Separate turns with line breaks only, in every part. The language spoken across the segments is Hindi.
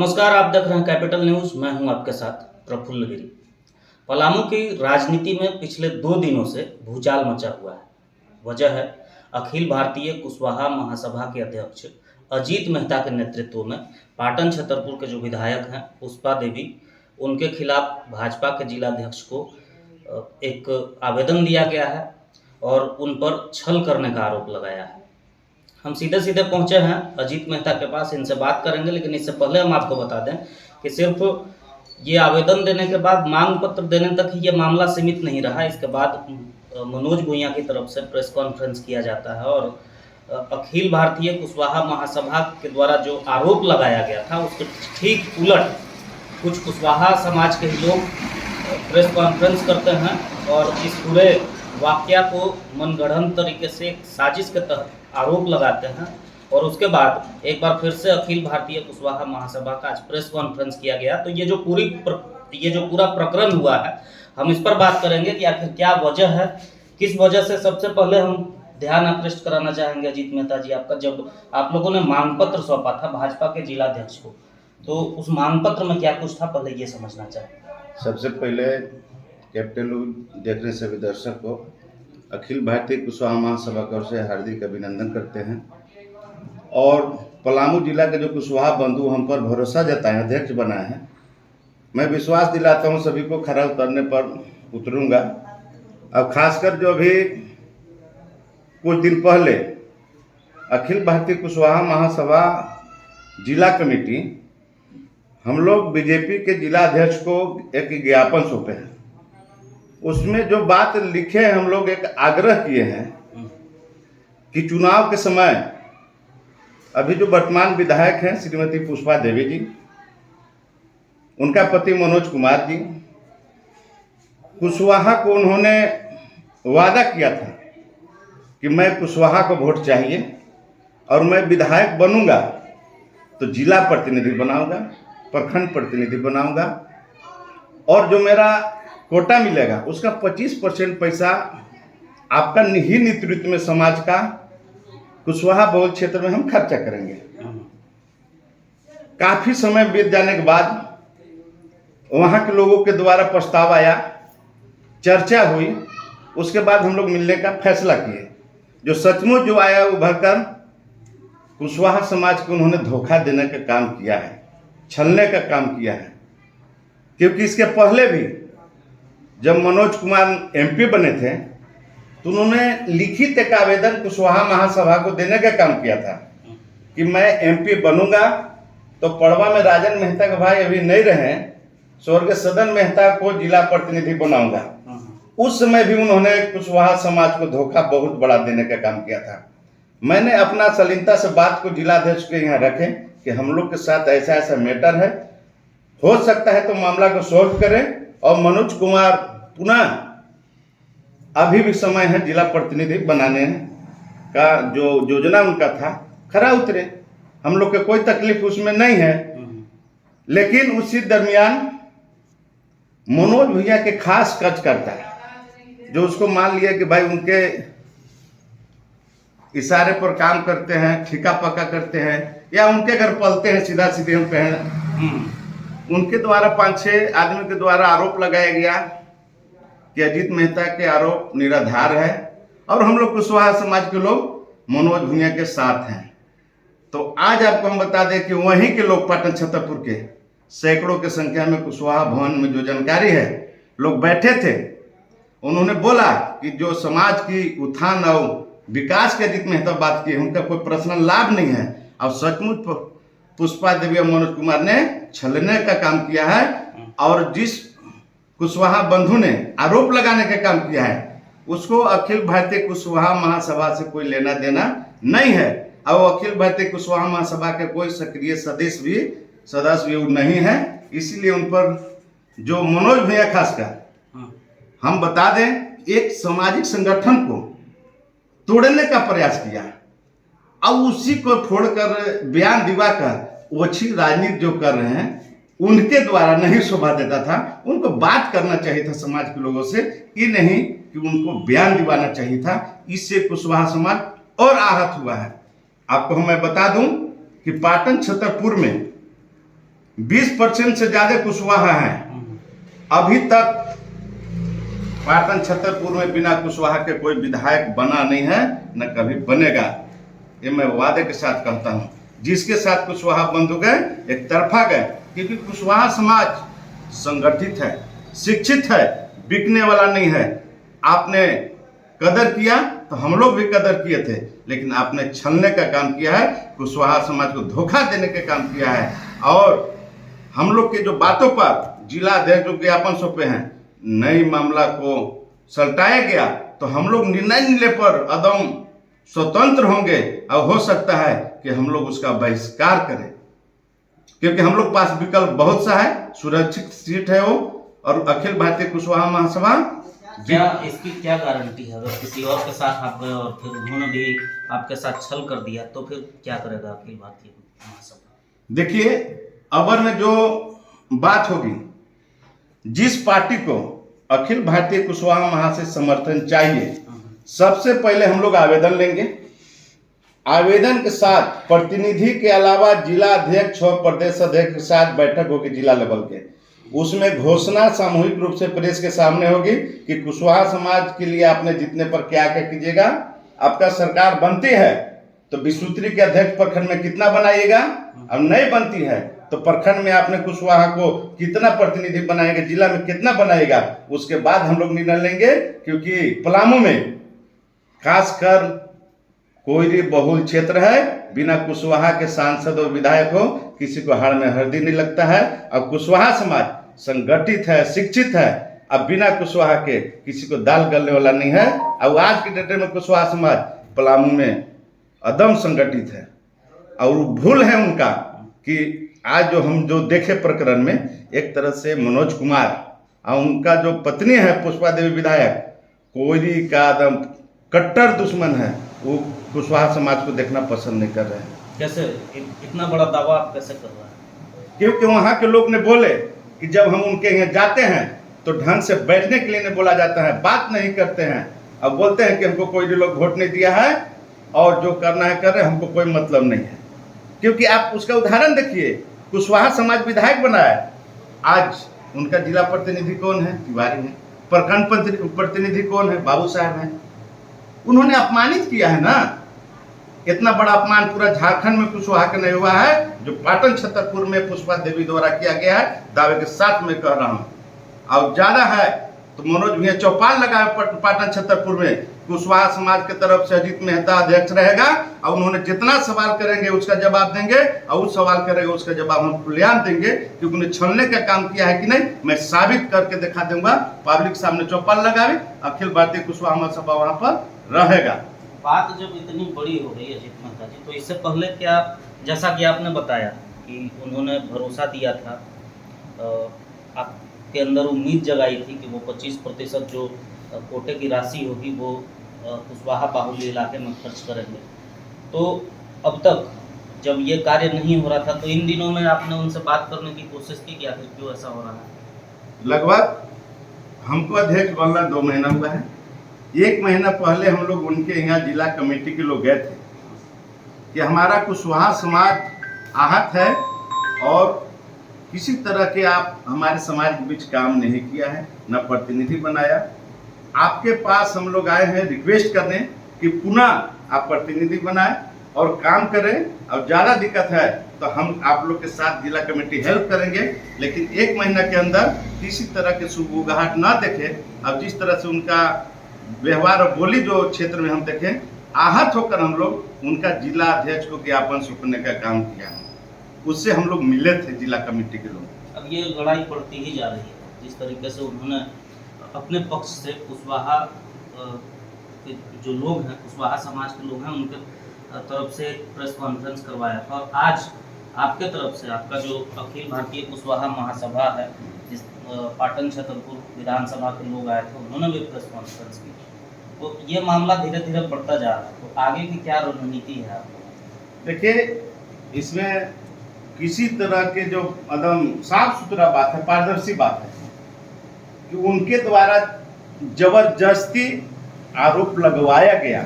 नमस्कार, आप देख रहे हैं कैपिटल न्यूज़। मैं हूं आपके साथ प्रफुल्ल गिरी। पलामू की राजनीति में पिछले 2 दिनों से भूचाल मचा हुआ है। वजह है अखिल भारतीय कुशवाहा महासभा के अध्यक्ष अजीत मेहता के नेतृत्व में पाटन छतरपुर के जो विधायक हैं पुष्पा देवी, उनके खिलाफ भाजपा के जिलाध्यक्ष को एक आवेदन दिया गया है और उन पर छल करने का आरोप लगाया है। हम सीधे सीधे पहुंचे हैं अजीत मेहता के पास, इनसे बात करेंगे। लेकिन इससे पहले हम आपको बता दें कि सिर्फ ये आवेदन देने के बाद मांग पत्र देने तक ही ये मामला सीमित नहीं रहा। इसके बाद मनोज भूंइया की तरफ से प्रेस कॉन्फ्रेंस किया जाता है और अखिल भारतीय कुशवाहा महासभा के द्वारा जो आरोप लगाया गया था उसके ठीक उलट कुछ कुशवाहा समाज के ही लोग प्रेस कॉन्फ्रेंस करते हैं और इस पूरे वाकया को मनगढ़ंत तरीके से एक साजिश के तहत आरोप लगाते हैं। और उसके बाद एक बार फिर से अखिल भारतीय कुशवाहा महासभा का आज प्रेस कॉन्फ्रेंस किया गया। तो ये जो पूरा प्रकरण हुआ है, हम इस पर बात करेंगे कि आखिर क्या वजह है, किस वजह से। सबसे पहले हम ध्यान आकृष्ट कराना चाहेंगे अजीत मेहता जी आपका, जब आप लोगों ने मांग पत्र सौंपा था भाजपा के जिलाध्यक्ष को, तो उस मांग पत्र में क्या कुछ था, पहले ये समझना चाहेंगे।
सबसे पहले कैपिटल न्यूज़ देखने सभी दर्शक को अखिल भारतीय कुशवाहा महासभा की ओर से हार्दिक अभिनंदन करते हैं। और पलामू जिला के जो कुशवाहा बंधु हम पर भरोसा जताए, अध्यक्ष बनाए हैं, मैं विश्वास दिलाता हूं सभी को खरा उतरने पर उतरूंगा। अब खासकर जो अभी कुछ दिन पहले अखिल भारतीय कुशवाहा महासभा जिला कमेटी हम लोग बीजेपी के जिला अध्यक्ष को एक ज्ञापन सौंपे हैं। उसमें जो बात लिखे हम लोग एक आग्रह किए हैं कि चुनाव के समय अभी जो वर्तमान विधायक हैं श्रीमती पुष्पा देवी जी, उनका पति मनोज कुमार जी, कुशवाहा को उन्होंने वादा किया था कि मैं कुशवाहा को वोट चाहिए और मैं विधायक बनूंगा तो जिला प्रतिनिधि बनाऊंगा, प्रखंड प्रतिनिधि बनाऊंगा और जो मेरा कोटा मिलेगा उसका 25% पैसा आपका ही नेतृत्व में समाज का कुशवाहा बहुल क्षेत्र में हम खर्चा करेंगे। काफी समय बीत जाने के बाद वहां के लोगों के द्वारा प्रस्ताव आया, चर्चा हुई, उसके बाद हम लोग मिलने का फैसला किए। जो सचमुच जो आया उभर कर कुशवाहा समाज को उन्होंने धोखा देने का काम किया है, छलने का काम किया है। क्योंकि इसके पहले भी जब मनोज कुमार एमपी बने थे तो उन्होंने लिखित एक आवेदन कुशवाहा महासभा को देने का काम किया था कि मैं एमपी बनूंगा तो पड़वा में राजन मेहता के भाई अभी नहीं रहे, स्वर्गीय सदन मेहता को जिला प्रतिनिधि बनाऊंगा। उस समय भी उन्होंने कुशवाहा समाज को धोखा बहुत बड़ा देने का काम किया था। मैंने अपना सलीनता से बात को जिलाध्यक्ष के यहाँ रखे कि हम लोग के साथ ऐसा ऐसा मैटर है, हो सकता है तो मामला को सॉल्व करें और मनोज कुमार पुनः अभी भी समय है जिला प्रतिनिधि बनाने का, जो योजना उनका था खरा उतरे। हम लोग के कोई तकलीफ उसमें नहीं है। लेकिन उसी दरमियान मनोज भैया के खास कच करता है, जो उसको मान लिया कि भाई उनके इशारे पर काम करते हैं, ठिका पक्का करते हैं या उनके घर पलते हैं, सीधा सीधे हम कहें। उनके द्वारा 5-6 आदमी के द्वारा आरोप लगाया गया कि अजीत मेहता के आरोप निराधार है और हम लोग कुशवाहा समाज के लोग मनोज भूंइया के साथ हैं। तो आज आपको हम बता दें कि वहीं के लोग पाटन छतरपुर के सैकड़ों की संख्या में कुशवाहा भवन में जो जानकारी है लोग बैठे थे, उन्होंने बोला कि जो समाज की उत्थान और विकास के अजीत मेहता बात की, उनका कोई पर्सनल लाभ नहीं है। और सचमुच पुष्पा देवी और मनोज कुमार ने छलने का काम किया है और जिस कुशवाहा बंधु ने आरोप लगाने का काम किया है उसको अखिल भारतीय कुशवाहा महासभा से कोई लेना देना नहीं है। और अखिल भारतीय कुशवाहा महासभा के कोई सक्रिय सदस्य भी नहीं है। इसीलिए उन पर जो मनोज भैया खासकर हम बता दें एक सामाजिक संगठन को तोड़ने का प्रयास किया और उसी को फोड़कर बयान दिवाकर ओछी राजनीति जो कर रहे हैं उनके द्वारा नहीं शोभा देता था। उनको बात करना चाहिए था समाज के लोगों से, ये नहीं कि उनको बयान दिवाना चाहिए था। इससे कुशवाहा समाज और आहत हुआ है। आपको मैं बता दूं कि पाटन छतरपुर में 20% से ज्यादा कुशवाहा हैं। अभी तक पाटन छतरपुर में बिना कुशवाहा के कोई विधायक बना नहीं है, न कभी बनेगा। ये मैं वादे के साथ कहता हूँ। जिसके साथ कुशवाहा बंद हो गए, एक तरफा गए, क्योंकि कुशवाहा समाज संगठित है, शिक्षित है, बिकने वाला नहीं है। आपने कदर किया तो हम लोग भी कदर किए थे, लेकिन आपने छलने का काम किया है, कुशवाहा समाज को धोखा देने का काम किया है। और हम लोग के जो बातों पर जिला अध्यक्ष जो ज्ञापन सौंपे हैं, नई मामला को सलटाया गया तो हम लोग निर्णय मिलने पर अदम स्वतंत्र होंगे और हो सकता है कि हम लोग उसका बहिष्कार करें, क्योंकि हम लोग पास विकल्प बहुत सा है, सुरक्षित सीट है वो, और अखिल भारतीय कुशवाहा महासभा।
क्या इसकी क्या गारंटी है? अगर किसी और के साथ आप गए और फिर उन्होंने भी आपके साथ छल कर दिया तो फिर क्या करेगा अखिल भारतीय महासभा?
देखिए, अबर में जो बात होगी, जिस पार्टी को अखिल भारतीय कुशवाहा महासभा से समर्थन चाहिए, सबसे पहले हम लोग आवेदन लेंगे। आवेदन के साथ प्रतिनिधि के अलावा जिला अध्यक्ष और प्रदेश अध्यक्ष के साथ बैठक होगी जिला लेवल के। उसमें घोषणा सामूहिक रूप से प्रेस के सामने होगी कि कुशवाहा समाज के लिए आपने जितने पर क्या क्या कीजिएगा। आपका सरकार बनती है तो विश्वूत्री के अध्यक्ष प्रखंड में कितना बनाइएगा, और नहीं बनती है तो प्रखंड में आपने कुशवाहा को कितना प्रतिनिधि बनाएगा, जिला में कितना बनाएगा, उसके बाद हम लोग निर्णय लेंगे। क्योंकि पलामू में खासकर कोयरी बहुल क्षेत्र है, बिना कुशवाहा के सांसद और विधायक हो किसी को हाड़ में हल्दी नहीं लगता है। और कुशवाहा समाज संगठित है, शिक्षित है, अब बिना कुशवाहा के किसी को दाल गलने वाला नहीं है। और आज के डेट में कुशवाहा समाज पलामू में अदम संगठित है, और भूल है उनका कि आज जो हम जो देखे प्रकरण में, एक तरह से मनोज कुमार और उनका जो पत्नी है पुष्पा देवी विधायक, कोयरी का एकदम कट्टर दुश्मन है। वो कुशवाहा समाज को देखना पसंद नहीं कर रहे हैं।
कैसे इतना बड़ा दावा आप कैसे कर रहे हैं?
क्योंकि वहाँ के लोग ने बोले कि जब हम उनके यहाँ जाते हैं तो ढंग से बैठने के लिए नहीं बोला जाता है, बात नहीं करते हैं, अब बोलते हैं कि हमको कोई लोग वोट नहीं दिया है और जो करना है कर रहे, हमको कोई मतलब नहीं है। क्योंकि आप उसका उदाहरण देखिए, कुशवाहा समाज विधायक बना है, आज उनका जिला प्रतिनिधि कौन है? तिवारी है। प्रखंड प्रतिनिधि कौन है? बाबू साहब हैं। उन्होंने अपमानित किया है ना। इतना बड़ा अपमान पूरा झारखंड में कुशवाहा का नहीं हुआ है, जो पाटन छतरपुर में पुष्पा देवी द्वारा किया गया है, दावे के साथ मैं कह रहा हूँ। और ज्यादा है तो मनोज भैया चौपाल लगा पाटन छतरपुर में, कुशवाहा समाज की तरफ से अजीत मेहता अध्यक्ष रहेगा, और उन्होंने जितना सवाल करेंगे उसका जवाब देंगे, और उस सवाल करेंगे उसका जवाब हम तुल्यांक देंगे। क्योंकि उन्हें छलने का काम किया है कि नहीं, मैं साबित करके दिखा दूंगा। पब्लिक सामने चौपाल लगावे, अखिल भारतीय कुशवाहा महासभा वहां पर रहेगा।
बात जब इतनी बड़ी हो गई अजीत मेहता जी, तो इससे पहले क्या, जैसा कि आपने बताया कि उन्होंने भरोसा दिया था, आपके अंदर उम्मीद जगाई थी कि वो 25% जो कोटे की राशि होगी वो कुशवाहा बाहुल्य इलाके में खर्च करेंगे, तो अब तक जब ये कार्य नहीं हो रहा था तो इन दिनों में आपने उनसे बात करने की कोशिश की, क्या क्यों ऐसा हो रहा है?
लगभग हमको अध्यक्ष बनना 2 महीना हुआ है। 1 महीना पहले हम लोग उनके यहाँ जिला कमेटी के लोग गए थे कि हमारा कुशवाहा समाज आहत है और किसी तरह के आप हमारे समाज के बीच काम नहीं किया है, न प्रतिनिधि बनाया। आपके पास हम लोग आए हैं रिक्वेस्ट करने कि पुनः आप प्रतिनिधि बनाएं और काम करें, और ज़्यादा दिक्कत है तो हम आप लोग के साथ जिला कमेटी हेल्प करेंगे। लेकिन 1 महीना के अंदर किसी तरह के सुगबुगाहट ना देखें। अब जिस तरह से उनका व्यवहार और बोली जो क्षेत्र में हम देखें, आहत होकर हम लोग उनका जिला अध्यक्ष को ज्ञापन सौंपने का काम किया, उससे हम लोग मिले थे जिला कमेटी के लोग।
अब ये लड़ाई बढ़ती ही जा रही है, जिस तरीके से उन्होंने अपने पक्ष से कुशवाहा के जो लोग हैं, कुशवाहा समाज के लोग हैं, उनके तरफ से प्रेस कॉन्फ्रेंस करवाया था, और आज आपके तरफ से आपका जो अखिल भारतीय कुशवाहा महासभा है, जिस पाटन छतरपुर विधानसभा के लोग आए थे, उन्होंने भी प्रेस कॉन्फ्रेंस की। तो ये मामला धीरे धीरे बढ़ता जा रहा है, तो आगे की क्या रणनीति है आपको?
देखिए, इसमें किसी तरह के जो एकदम साफ सुथरा बात है, पारदर्शी बात है कि उनके द्वारा जबरदस्ती आरोप लगवाया गया,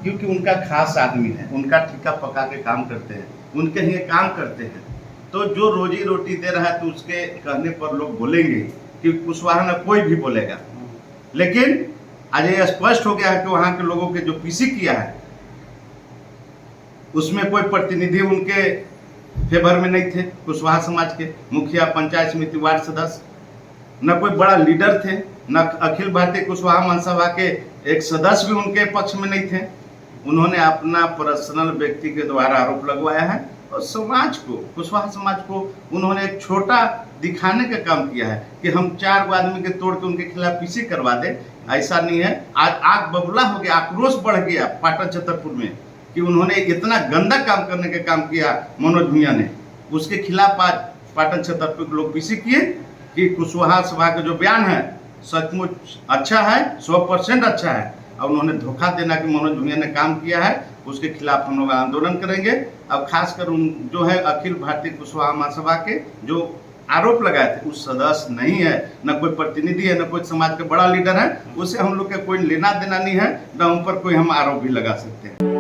क्योंकि उनका खास आदमी है, उनका ठिका पका के काम करते हैं, उनके लिए काम करते हैं। तो जो रोजी रोटी दे रहा है तो उसके कहने पर लोग बोलेंगे कि कुशवाहा न कोई भी बोलेगा। लेकिन आज ये स्पष्ट हो गया है कि वहाँ के लोगों के जो पीसी किया है उसमें कोई प्रतिनिधि उनके फेवर में नहीं थे। कुशवाहा समाज के मुखिया, पंचायत समिति, वार्ड सदस्य, न कोई बड़ा लीडर थे, न अखिल भारतीय कुशवाहा महासभा के एक सदस्य भी उनके पक्ष में नहीं थे। उन्होंने अपना पर्सनल व्यक्ति के द्वारा आरोप लगवाया है और समाज को, कुशवाहा समाज को उन्होंने एक छोटा दिखाने का काम किया है कि हम 4 आदमी के तोड़ के उनके खिलाफ पीसी करवा दे। ऐसा नहीं है। आज आग बबूला हो गया, आक्रोश बढ़ गया पाटन छतरपुर में कि उन्होंने इतना गंदा काम करने का काम किया मनोज भूंइया ने। उसके खिलाफ आज पाटन छतरपुर के लोग पीसी किए कि कुशवाहा सभा का जो बयान है सचमुच अच्छा है, 100% अच्छा है, और उन्होंने धोखा देना कि मनोज भूंइया ने काम किया है, उसके खिलाफ हम लोग आंदोलन करेंगे। अब खासकर उन जो है अखिल भारतीय कुशवाहा महासभा के जो आरोप लगाए थे उस सदस्य नहीं है, न कोई प्रतिनिधि है, न कोई समाज का बड़ा लीडर है, उससे हम लोग का कोई लेना देना नहीं है, न उन पर कोई हम आरोप भी लगा सकते हैं।